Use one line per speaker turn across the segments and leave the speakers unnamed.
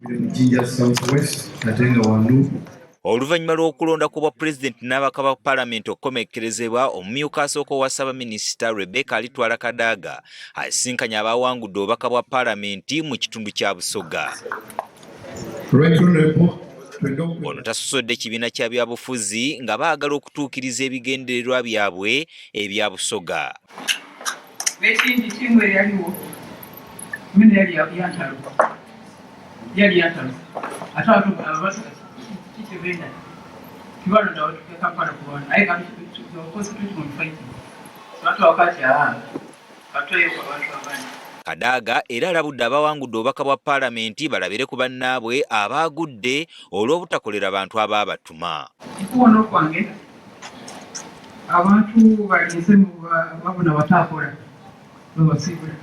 Jinja Southwest atenga wano.
Oluvannyuma lw'okulonda ku bwa pulezidenti n'abaka ba paalamenti okukomekkerezebwa, omumyuka asooka owa Ssaabaminisita Rebecca Alitwala Kadaga asisinkanye abaawangudde obubaka bwa paalamenti mu kitundu kya Busoga. Ono tasusodde kibiina kya byabufuzi nga baagala okutuukiriza ebigendererwa byabwe ebya Busoga. Kadaga era alabudde abawangudde obubaka bwa paalamenti balabire ku bannaabwe abaagudde olw'obutakolera bantu abaabatuma.
Abantu balinze babona batakola babasibula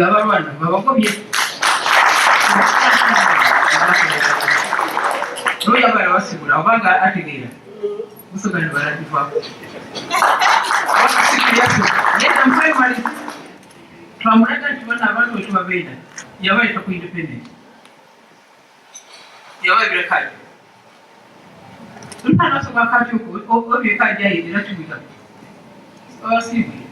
abaana babagobye oyagala basibula obanga ategeera musogani balatifaako twamulaga nti bana abantu wetubabeera yabaita ku independent yabaibira kati tulinasoka kati obyekaja yirira tubika abasibi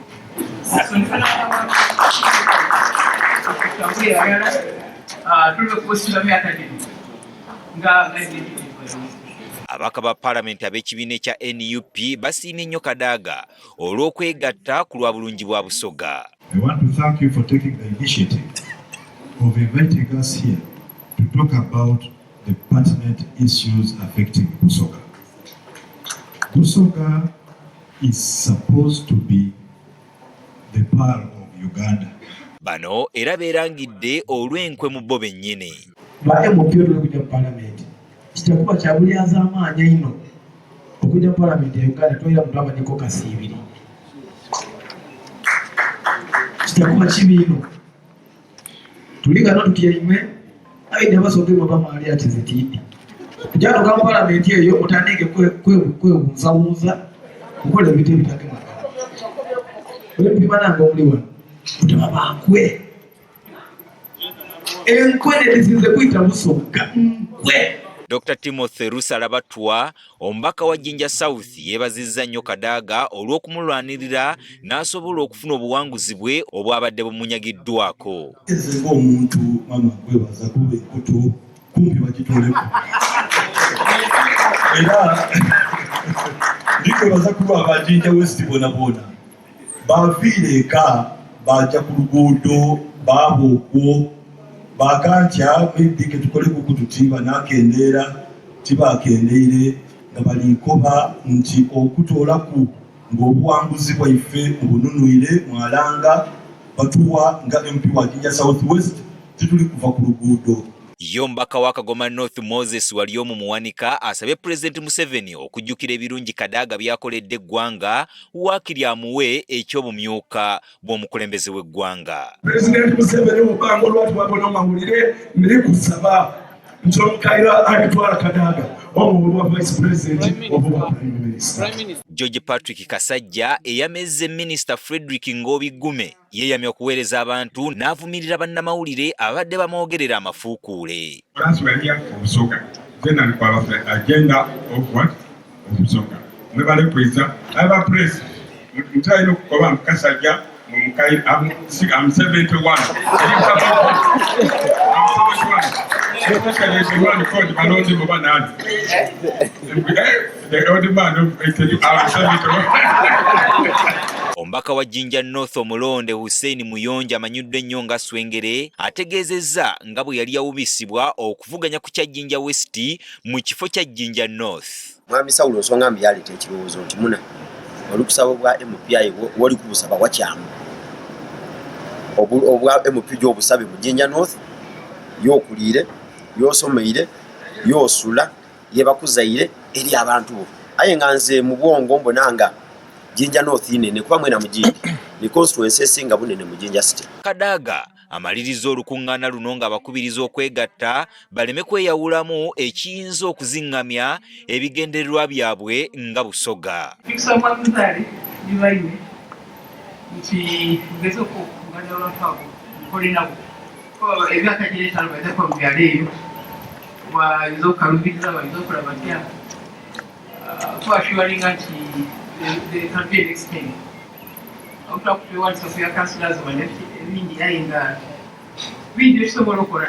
Abaka ba paalamenti ab'ekibiina ekya NUP basiimye nnyo Kadaga olw'okwegatta ku lwa bulungi bwa Busoga.
I want to thank you for taking the initiative of inviting us here to talk about the pertinent issues affecting Busoga. Busoga is supposed to be the pearl of Uganda.
Bano era beerangidde olw'enkwe mu bo bennyini.
Baye mupiro okujja mu paalamenti kitakuba kya bulyaza amaanyi ino okujja mu paalamenti ya Uganda toyira muntu amanyiko kasiibiri. Kitakuba kibiino tuliga notutyaime aide basoge baba maali ati zitidi kujano ka paalamenti eyo mutandike kwebunzawunza mukola ebintu ebitakema webibananga omuli wano mutababankwe enkwe nezize kuyita Busoga nkwe.
Dr. Timothy Rusalabatwa, omubaka wa Jinja South, yeebazizza nnyo Kadaga olw'okumulwanirira n'asobola okufuna obuwanguzi bwe obwabadde bumunyagiddwako.
Eze ng'omuntu mama gwebaza kuba enkutu kumpi bagitoleko. Era ndikwebaza kuba abajinja West bona baviire eka bajja ku luguudo baaba okwo bakantya bidike tukole kukututiba nakendeera tibakendeire nga balinkoba nti okutoolaku ng'obuwanguzi bwaife obununuire mwalanga batuwa nga MP wa Jinja South West tituli kuva ku luguudo.
Yo mbaka wa Kagoma North Moses Waliomu Muwanika asabye President Museveni okujjukira ebirungi Kadaga byakoledde eggwanga waakiri amuwe eky'obumyuka bw'omukulembeze w'eggwanga.
President Museveni obango lwatu babona amawulire mbiri kusaba nti omukaira Alitwala Kadaga omulwa Vice President obuwa Prime Minister.
George Patrick Kasajja eyamezze Minister Frederick Ngobi Gume yeeyamye okuweereza abantu n'avumirira bannamawulire abadde bamwogerera amafuukuule.
Busoga then alikuwa agenda of what of Busoga mwebale kweza aba press mutayino kukoba Kasajja mukai am 71
Omubaka wa Jinja North omulonde Hussein Muyonja amanyiddwa ennyo nga Swengere ategeezezza nga bwe yali yawubisibwa okuvuganya ku kya Jinja West mu kifo kya Jinja North.
Mwami Sawulo nsonga mbi yaleeta ekirowoozo nti muna olukusaba bwa MPI wali kubusaba wakyamu obwa MP gy'obusabe mu Jinja North y'okuliire y'osomeire y'osula yebakuzaire eri abantu bo aye nga nze mu bwongo mbonanga Jinja North inene kuba mwena mujindi ni constituency esinga bunene mu Jinja City.
Kadaga amaliriza olukuŋŋaana luno ng'abakubiriza okwegatta baleme kweyawulamu ekiyinza okuziŋŋamya ebigendererwa byabwe nga Busoga.
Tukisoomwamuzale bibaine nti ugeze okunganya olwafaago nkolinabo ebyaka gireetano baizeko mu byalo eyo bayinza okukalubiriza bayinza okulaba tya twashiwalinga nti the campaign extend okutakupewanisa kuya councillors bane ebindi aye nga bindi ekisobola okukola